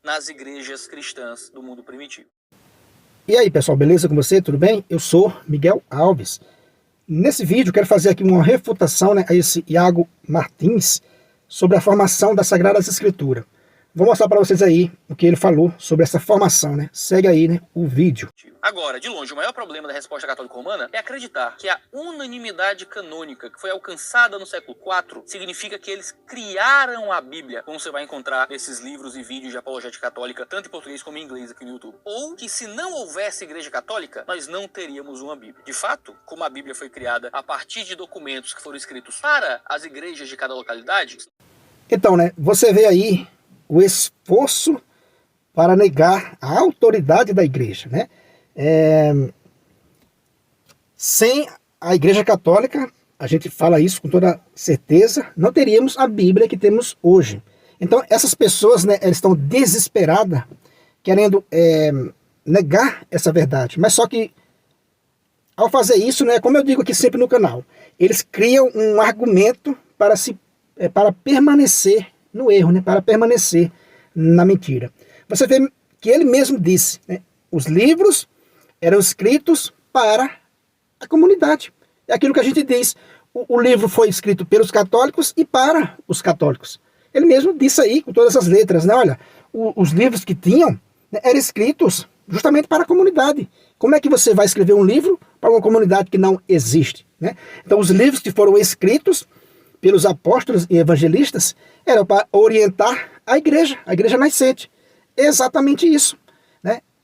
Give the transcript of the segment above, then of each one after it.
nas igrejas cristãs do mundo primitivo. E aí pessoal, beleza com você? Tudo bem? Eu sou Miguel Alves. Nesse vídeo eu quero fazer aqui uma refutação, a esse Iago Martins sobre a formação das Sagradas Escrituras. Vou mostrar para vocês aí o que ele falou sobre essa formação, Segue aí, o vídeo. Agora, de longe, o maior problema da resposta católica romana é acreditar que a unanimidade canônica que foi alcançada no século IV significa que eles criaram a Bíblia, como você vai encontrar nesses livros e vídeos de apologética católica, tanto em português como em inglês aqui no YouTube. Ou que se não houvesse igreja católica, nós não teríamos uma Bíblia. De fato, como a Bíblia foi criada a partir de documentos que foram escritos para as igrejas de cada localidade... Então, você vê aí o esforço para negar a autoridade da igreja, Sem a igreja católica, a gente fala isso com toda certeza, não teríamos a Bíblia que temos hoje. Então essas pessoas, elas estão desesperadas, querendo negar essa verdade. Mas só que, ao fazer isso, como eu digo aqui sempre no canal, eles criam um argumento para permanecer no erro, para permanecer na mentira. Você vê que ele mesmo disse, os livros eram escritos para a comunidade. É aquilo que a gente diz, o livro foi escrito pelos católicos e para os católicos. Ele mesmo disse aí, com todas as letras, olha, os livros que tinham eram escritos justamente para a comunidade. Como é que você vai escrever um livro para uma comunidade que não existe? Então os livros que foram escritos pelos apóstolos e evangelistas eram para orientar a igreja nascente. Exatamente isso.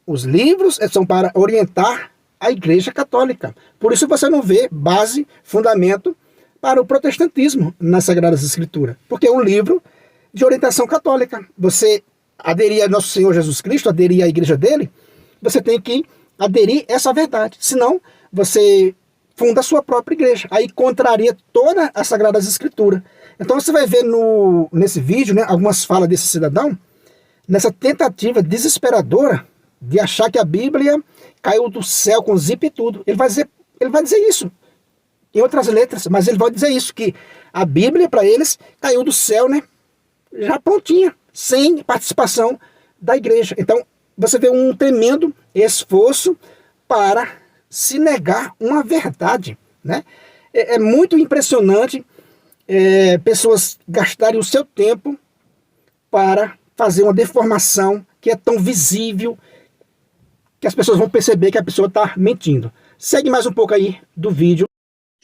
Os livros são para orientar a igreja católica. Por isso você não vê base, fundamento para o protestantismo nas Sagradas Escrituras. Porque é um livro de orientação católica. Você aderir a nosso Senhor Jesus Cristo, aderir à igreja dele, você tem que aderir a essa verdade. Senão, você funda a sua própria igreja. Aí contraria todas as Sagradas Escrituras. Então você vai ver nesse vídeo, algumas falas desse cidadão, nessa tentativa desesperadora de achar que a Bíblia caiu do céu com zip e tudo. Ele vai dizer isso em outras letras, mas ele vai dizer isso, que a Bíblia para eles caiu do céu, já prontinha, sem participação da igreja. Então você vê um tremendo esforço para se negar uma verdade, É muito impressionante pessoas gastarem o seu tempo para fazer uma deformação que é tão visível que as pessoas vão perceber que a pessoa está mentindo. Segue mais um pouco aí do vídeo.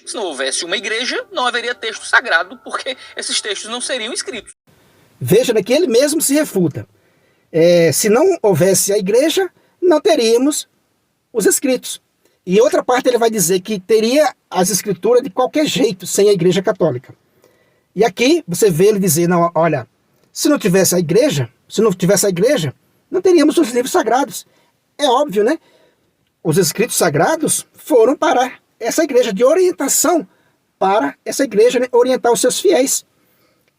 Se não houvesse uma igreja, não haveria texto sagrado, porque esses textos não seriam escritos. Veja que ele mesmo se refuta. Se não houvesse a igreja, não teríamos os escritos. E outra parte ele vai dizer que teria as escrituras de qualquer jeito, sem a igreja católica. E aqui você vê ele dizer, não, olha, se não tivesse a igreja, não teríamos os livros sagrados. É óbvio, Os escritos sagrados foram para essa igreja, de orientação para essa igreja, orientar os seus fiéis.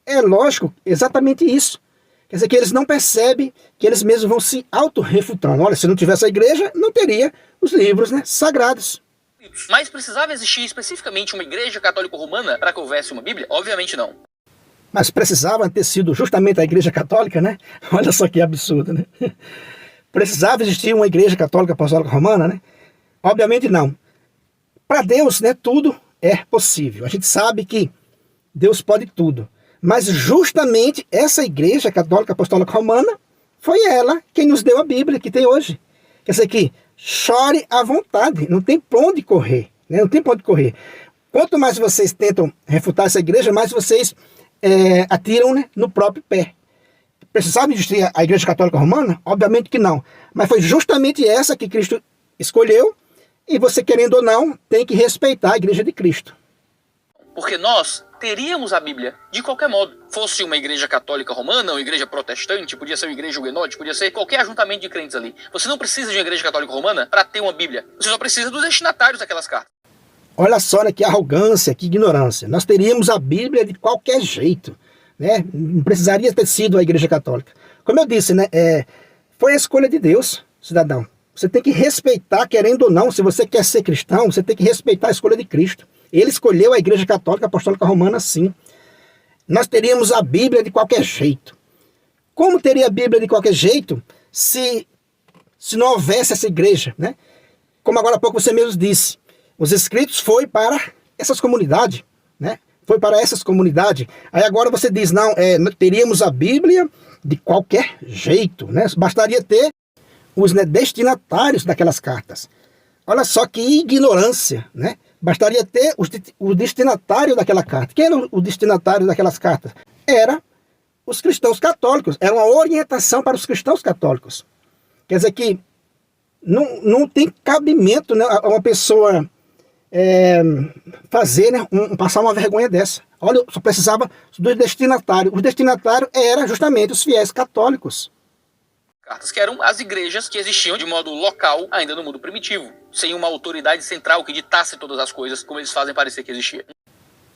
É lógico, exatamente isso. Quer dizer que eles não percebem que eles mesmos vão se auto-refutando. Olha, se não tivesse a igreja, não teria os livros sagrados. Mas precisava existir especificamente uma igreja católico-romana para que houvesse uma Bíblia? Obviamente não. Mas precisava ter sido justamente a igreja católica, Olha só que absurdo, Precisava existir uma igreja católica apostólica romana, Obviamente não. Para Deus, tudo é possível. A gente sabe que Deus pode tudo. Mas justamente essa igreja católica apostólica romana foi ela quem nos deu a Bíblia que tem hoje. Quer dizer que chore à vontade, não tem para onde correr. Não tem para onde correr. Quanto mais vocês tentam refutar essa igreja, mais vocês atiram no próprio pé. Precisava existir a igreja católica romana? Obviamente que não. Mas foi justamente essa que Cristo escolheu, e você, querendo ou não, tem que respeitar a igreja de Cristo. Porque nós teríamos a Bíblia de qualquer modo. Fosse uma igreja católica romana, uma igreja protestante, podia ser uma igreja huguenote, podia ser qualquer ajuntamento de crentes ali. Você não precisa de uma igreja católica romana para ter uma Bíblia. Você só precisa dos destinatários daquelas cartas. Olha só, que arrogância, que ignorância. Nós teríamos a Bíblia de qualquer jeito. Não precisaria ter sido a igreja católica. Como eu disse, foi a escolha de Deus, cidadão. Você tem que respeitar, querendo ou não, se você quer ser cristão, você tem que respeitar a escolha de Cristo. Ele escolheu a igreja católica apostólica romana, sim. Nós teríamos a Bíblia de qualquer jeito. Como teria a Bíblia de qualquer jeito se não houvesse essa igreja, né? Como agora há pouco você mesmo disse, os escritos foi para essas comunidades, né? Foi para essas comunidades. Aí agora você diz, não, teríamos a Bíblia de qualquer jeito, né? Bastaria ter os, né, destinatários daquelas cartas. Olha só que ignorância, né? Bastaria ter o destinatário daquela carta. Quem era o destinatário daquelas cartas? Era os cristãos católicos. Era uma orientação para os cristãos católicos. Quer dizer que não tem cabimento, né, uma pessoa fazer, né, passar uma vergonha dessa. Olha, só precisava dos destinatários. Os destinatários eram justamente os fiéis católicos. Cartas que eram as igrejas que existiam de modo local ainda no mundo primitivo, sem uma autoridade central que ditasse todas as coisas, como eles fazem parecer que existia.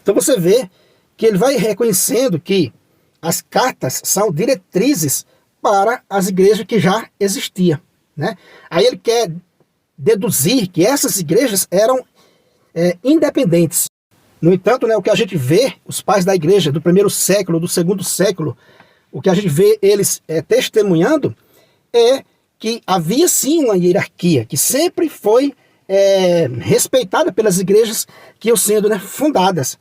Então você vê que ele vai reconhecendo que as cartas são diretrizes para as igrejas que já existiam, né? Aí ele quer deduzir que essas igrejas eram independentes. No entanto, né, o que a gente vê, os pais da igreja do primeiro século, do segundo século, o que a gente vê eles testemunhando é que havia sim uma hierarquia, que sempre foi respeitada pelas igrejas que iam sendo, né, fundadas.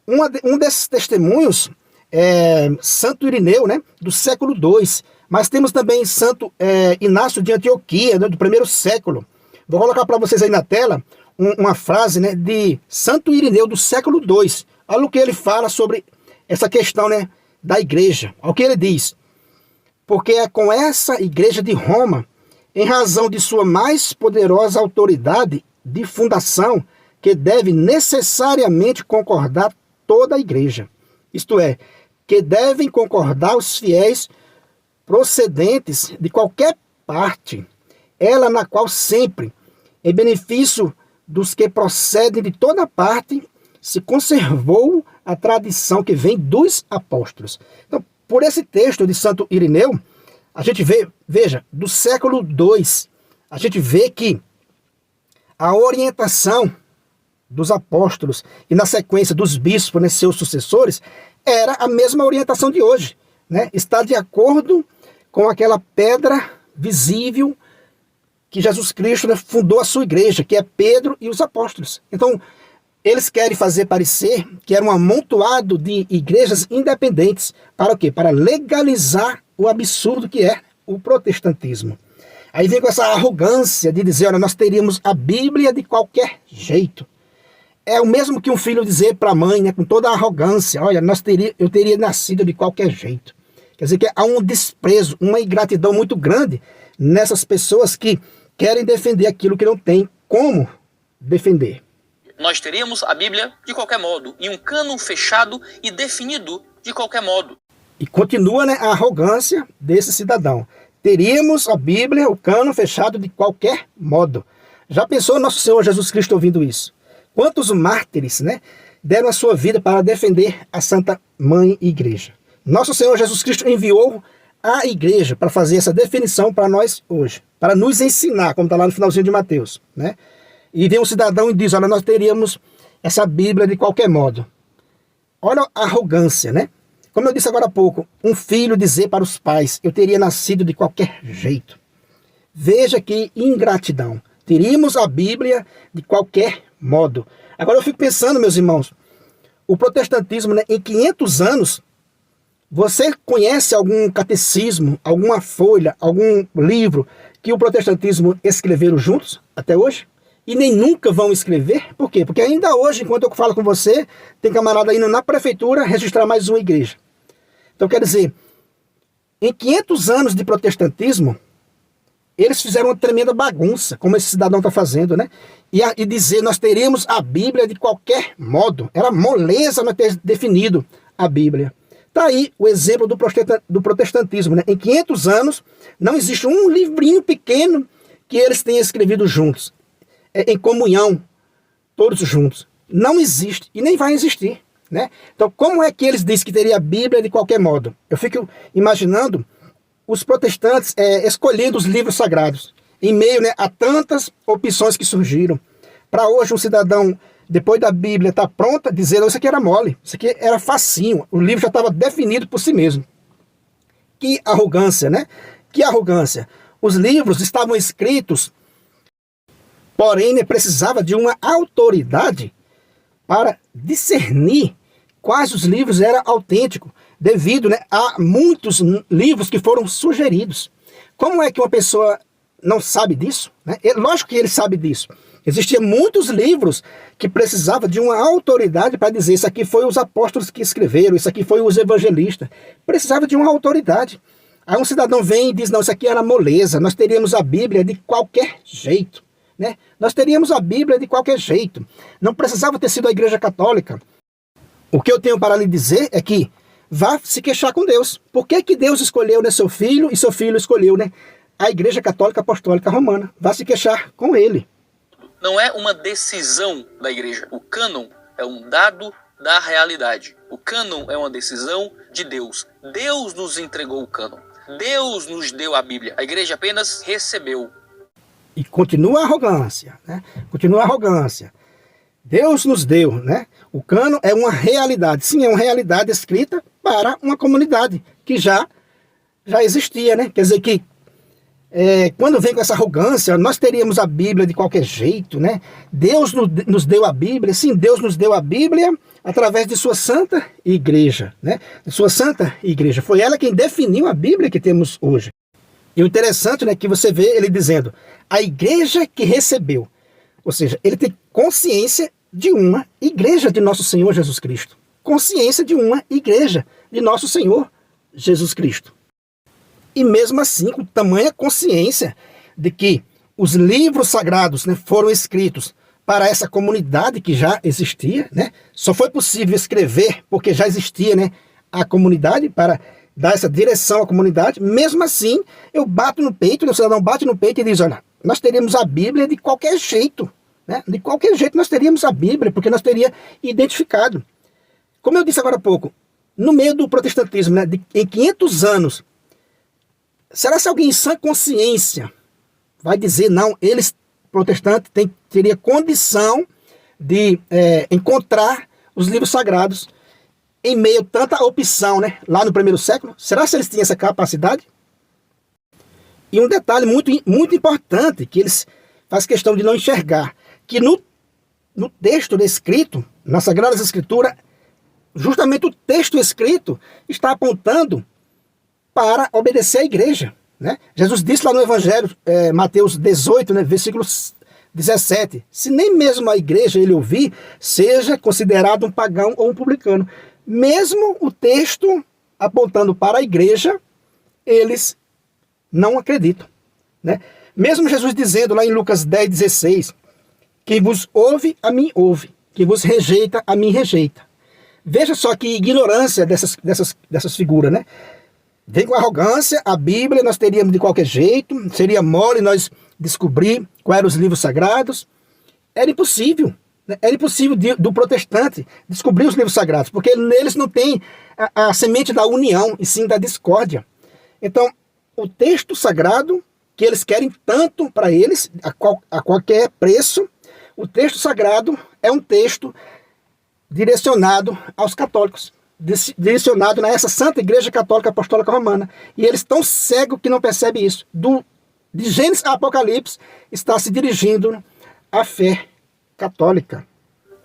Um desses testemunhos é Santo Irineu, né, do século II, mas temos também Santo Inácio de Antioquia, né, do primeiro século. Vou colocar para vocês aí na tela uma frase, né, de Santo Irineu do século II. Olha o que ele fala sobre essa questão, né, da igreja. Olha o que ele diz. Porque é com essa igreja de Roma, em razão de sua mais poderosa autoridade de fundação, que deve necessariamente concordar toda a igreja. Isto é, que devem concordar os fiéis procedentes de qualquer parte, ela na qual sempre, em benefício dos que procedem de toda parte, se conservou a tradição que vem dos apóstolos. Então, por esse texto de Santo Irineu, a gente vê, veja, do século II, a gente vê que a orientação dos apóstolos e na sequência dos bispos, né, seus sucessores, era a mesma orientação de hoje, né? Está de acordo com aquela pedra visível que Jesus Cristo, né, fundou a sua igreja, que é Pedro e os apóstolos. Então, eles querem fazer parecer que era um amontoado de igrejas independentes. Para o quê? Para legalizar o absurdo que é o protestantismo. Aí vem com essa arrogância de dizer, olha, nós teríamos a Bíblia de qualquer jeito. É o mesmo que um filho dizer para a mãe, né, com toda a arrogância, olha, eu teria nascido de qualquer jeito. Quer dizer que há um desprezo, uma ingratidão muito grande nessas pessoas que querem defender aquilo que não tem como defender. Nós teríamos a Bíblia de qualquer modo, e um cânon fechado e definido de qualquer modo. E continua, né, a arrogância desse cidadão. Teríamos a Bíblia, o cânon fechado de qualquer modo. Já pensou nosso Senhor Jesus Cristo ouvindo isso? Quantos mártires, né, deram a sua vida para defender a Santa Mãe Igreja? Nosso Senhor Jesus Cristo enviou a igreja para fazer essa definição para nós hoje, para nos ensinar, como está lá no finalzinho de Mateus, né? E vem um cidadão e diz, olha, nós teríamos essa Bíblia de qualquer modo. Olha a arrogância, né? Como eu disse agora há pouco, um filho dizer para os pais, eu teria nascido de qualquer jeito. Veja que ingratidão. Teríamos a Bíblia de qualquer modo. Agora eu fico pensando, meus irmãos, o protestantismo, né, em 500 anos, você conhece algum catecismo, alguma folha, algum livro que o protestantismo escreveram juntos até hoje? E nem nunca vão escrever? Por quê? Porque ainda hoje, enquanto eu falo com você, tem camarada indo na prefeitura registrar mais uma igreja. Então, quer dizer, em 500 anos de protestantismo, eles fizeram uma tremenda bagunça, como esse cidadão está fazendo, né? E dizer, nós teríamos a Bíblia de qualquer modo. Era moleza nós ter definido a Bíblia. Está aí o exemplo do protestantismo, né? Em 500 anos, não existe um livrinho pequeno que eles tenham escrevido juntos, em comunhão, todos juntos. Não existe e nem vai existir, né? Então, como é que eles dizem que teria a Bíblia de qualquer modo? Eu fico imaginando os protestantes escolhendo os livros sagrados, em meio, né, a tantas opções que surgiram. Para hoje, um cidadão, depois da Bíblia estar pronta, dizer, isso aqui era mole, isso aqui era facinho, o livro já estava definido por si mesmo. que arrogância, né? Que arrogância. Os livros estavam escritos, porém, né, precisava de uma autoridade para discernir quais os livros eram autênticos, devido, né, a muitos livros que foram sugeridos. Como é que uma pessoa não sabe disso, né? Lógico que ele sabe disso. Existiam muitos livros que precisavam de uma autoridade para dizer isso aqui foi os apóstolos que escreveram, isso aqui foi os evangelistas. Precisava de uma autoridade. Aí um cidadão vem e diz, não, isso aqui era moleza, nós teríamos a Bíblia de qualquer jeito, né? Nós teríamos a Bíblia de qualquer jeito. Não precisava ter sido a Igreja Católica. O que eu tenho para lhe dizer é que vá se queixar com Deus. Por que que Deus escolheu, né, seu filho e seu filho escolheu, né, a Igreja Católica Apostólica Romana? Vá se queixar com ele. Não é uma decisão da igreja. O cânon é um dado da realidade. O cânon é uma decisão de Deus. Deus nos entregou o cânon. Deus nos deu a Bíblia. A igreja apenas recebeu. E continua a arrogância, né? Continua a arrogância. Deus nos deu, né? O cânon é uma realidade. Sim, é uma realidade escrita para uma comunidade que já existia, né? Quer dizer que quando vem com essa arrogância, nós teríamos a Bíblia de qualquer jeito, né? Deus nos deu a Bíblia, sim, Deus nos deu a Bíblia através de sua santa igreja, né? De sua santa igreja. Foi ela quem definiu a Bíblia que temos hoje. E o interessante, né, que você vê ele dizendo, a igreja que recebeu. Ou seja, ele tem consciência de uma igreja de nosso Senhor Jesus Cristo. Consciência de uma igreja de nosso Senhor Jesus Cristo. E mesmo assim, com tamanha consciência de que os livros sagrados, né, foram escritos para essa comunidade que já existia, né? Só foi possível escrever porque já existia, né, a comunidade para dar essa direção à comunidade. Mesmo assim, eu bato no peito, o cidadão bate no peito e diz, olha, nós teríamos a Bíblia de qualquer jeito, né? De qualquer jeito nós teríamos a Bíblia, porque nós teríamos identificado. Como eu disse agora há pouco, no meio do protestantismo, né, em 500 anos, será que alguém em sã consciência vai dizer, não, eles, protestantes, teria condição de encontrar os livros sagrados em meio a tanta opção, né, lá no primeiro século? Será que eles tinham essa capacidade? E um detalhe muito, muito importante, que eles fazem questão de não enxergar, que no texto escrito, na Sagrada Escritura, justamente o texto escrito está apontando para obedecer à igreja, né? Jesus disse lá no Evangelho, Mateus 18, né, versículo 17, se nem mesmo a igreja ele ouvir, seja considerado um pagão ou um publicano. Mesmo o texto apontando para a igreja, eles não acreditam, né? Mesmo Jesus dizendo lá em Lucas 10, 16, quem vos ouve, a mim ouve, quem vos rejeita, a mim rejeita. Veja só que ignorância dessas figuras, né? Vem com arrogância, a Bíblia nós teríamos de qualquer jeito, seria mole nós descobrir quais eram os livros sagrados. Era impossível, né? Era impossível do protestante descobrir os livros sagrados, porque neles não tem a semente da união, e sim da discórdia. Então, o texto sagrado, que eles querem tanto para eles, a qualquer preço, o texto sagrado é um texto direcionado aos católicos, direcionado a essa Santa Igreja Católica Apostólica Romana. E eles estão cegos que não percebem isso. De Gênesis a Apocalipse está se dirigindo à fé católica.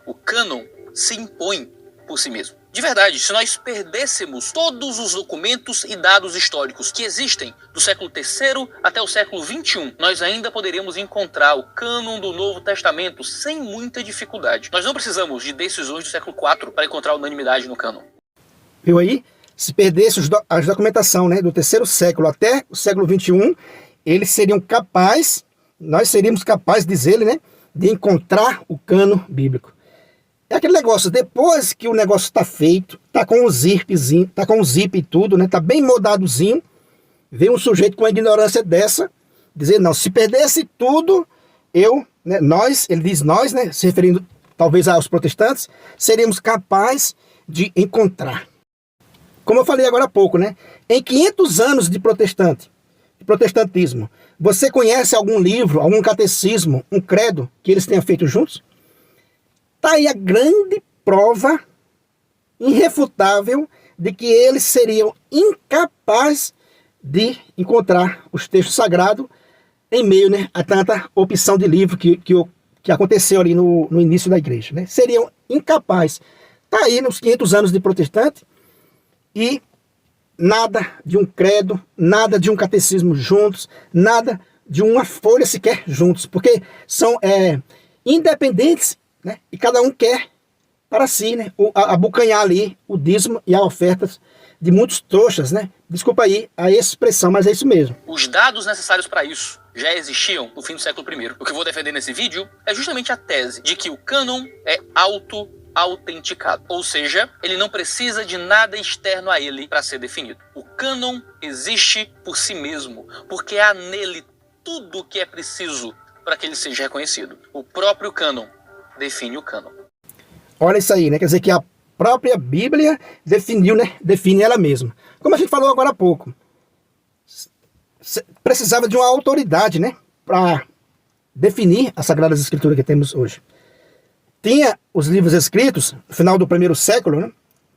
O cânon se impõe por si mesmo. De verdade, se nós perdêssemos todos os documentos e dados históricos que existem do século III até o século XXI, nós ainda poderíamos encontrar o cânon do Novo Testamento sem muita dificuldade. Nós não precisamos de decisões do século IV para encontrar unanimidade no cânon. Viu aí? Se perdesse a documentação, né, do terceiro século até o século XXI, eles seriam capazes, nós seríamos capazes, diz ele, né, de encontrar o cânon bíblico. É aquele negócio, depois que o negócio está feito, está com um zipzinho, está com um zip e tudo, né, está bem moldadozinho, vem um sujeito com uma ignorância dessa, dizer, não, se perdesse tudo, nós, ele diz nós, né, se referindo talvez aos protestantes, seríamos capazes de encontrar. Como eu falei agora há pouco, né, em 500 anos de protestantismo, você conhece algum livro, algum catecismo, um credo que eles tenham feito juntos? Está aí a grande prova irrefutável de que eles seriam incapazes de encontrar os textos sagrados em meio, né, a tanta opção de livro que aconteceu ali no início da igreja, né? Seriam incapazes. Está aí nos 500 anos de protestante e nada de um credo, nada de um catecismo juntos, nada de uma folha sequer juntos, porque são independentes, né? E cada um quer para si, né, abocanhar ali o dízimo e as ofertas de muitos trouxas, né? Desculpa aí a expressão, mas é isso mesmo. Os dados necessários para isso já existiam no fim do século I. O que eu vou defender nesse vídeo é justamente a tese de que o cânon é auto-autenticado, ou seja, ele não precisa de nada externo a ele para ser definido. O cânon existe por si mesmo, porque há nele tudo o que é preciso para que ele seja reconhecido. O próprio cânon define o cânon. Olha isso aí, né? Quer dizer que a própria Bíblia define ela mesma. Como a gente falou agora há pouco, precisava de uma autoridade, né, para definir as Sagradas Escrituras que temos hoje. Tinha os livros escritos no final do primeiro século, né?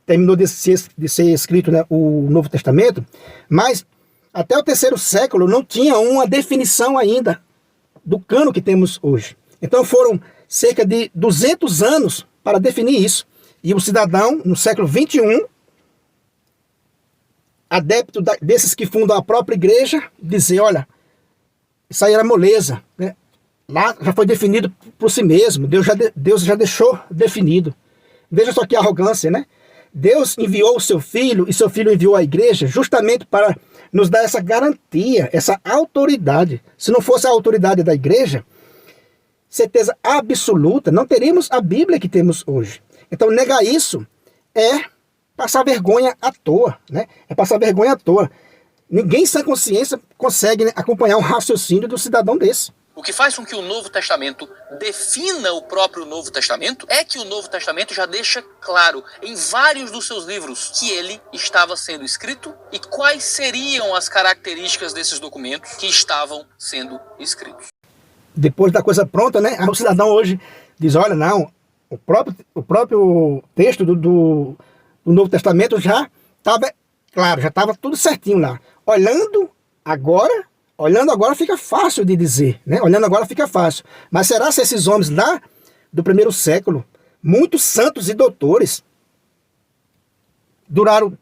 Terminou de ser escrito, né, o Novo Testamento, mas até o terceiro século não tinha uma definição ainda do cânon que temos hoje. Então foram cerca de 200 anos para definir isso. E o cidadão, no século 21, adepto desses que fundam a própria igreja, dizer, olha, isso aí era moleza, né? Lá já foi definido por si mesmo, Deus já deixou definido. Veja só que arrogância, né? Deus enviou o seu Filho, e seu Filho enviou a igreja justamente para nos dar essa garantia, essa autoridade. Se não fosse a autoridade da igreja, certeza absoluta, não teríamos a Bíblia que temos hoje. Então negar isso é passar vergonha à toa, né? É passar vergonha à toa. Ninguém sem consciência consegue, né, acompanhar o raciocínio do cidadão desse. O que faz com que o Novo Testamento defina o próprio Novo Testamento é que o Novo Testamento já deixa claro em vários dos seus livros que ele estava sendo escrito e quais seriam as características desses documentos que estavam sendo escritos. Depois da coisa pronta, né, o cidadão hoje diz, olha, não, o próprio texto do Novo Testamento já estava claro, já estava tudo certinho lá. Olhando agora fica fácil de dizer, né? Olhando agora fica fácil. Mas será se esses homens lá do primeiro século, muitos santos e doutores, duraram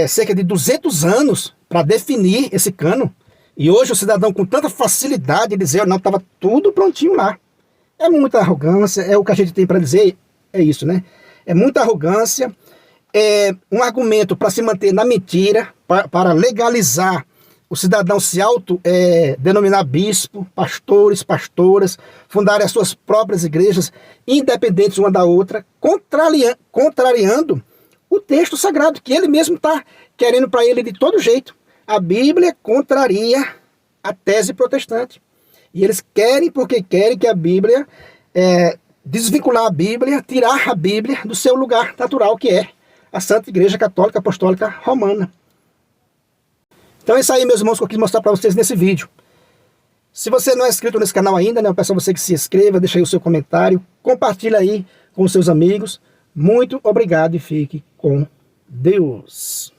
cerca de 200 anos para definir esse cânon? E hoje o cidadão com tanta facilidade dizer, não, estava tudo prontinho lá. É muita arrogância, é o que a gente tem para dizer, é isso, né? É muita arrogância, é um argumento para se manter na mentira, para legalizar o cidadão se denominar bispo, pastores, pastoras, fundarem as suas próprias igrejas, independentes uma da outra, contrariando o texto sagrado, que ele mesmo está querendo para ele de todo jeito. A Bíblia contraria a tese protestante. E eles querem, porque querem que a Bíblia, desvincular a Bíblia, tirar a Bíblia do seu lugar natural, que é a Santa Igreja Católica Apostólica Romana. Então é isso aí, meus irmãos, que eu quis mostrar para vocês nesse vídeo. Se você não é inscrito nesse canal ainda, né, eu peço a você que se inscreva, deixe aí o seu comentário, compartilhe aí com os seus amigos. Muito obrigado e fique com Deus.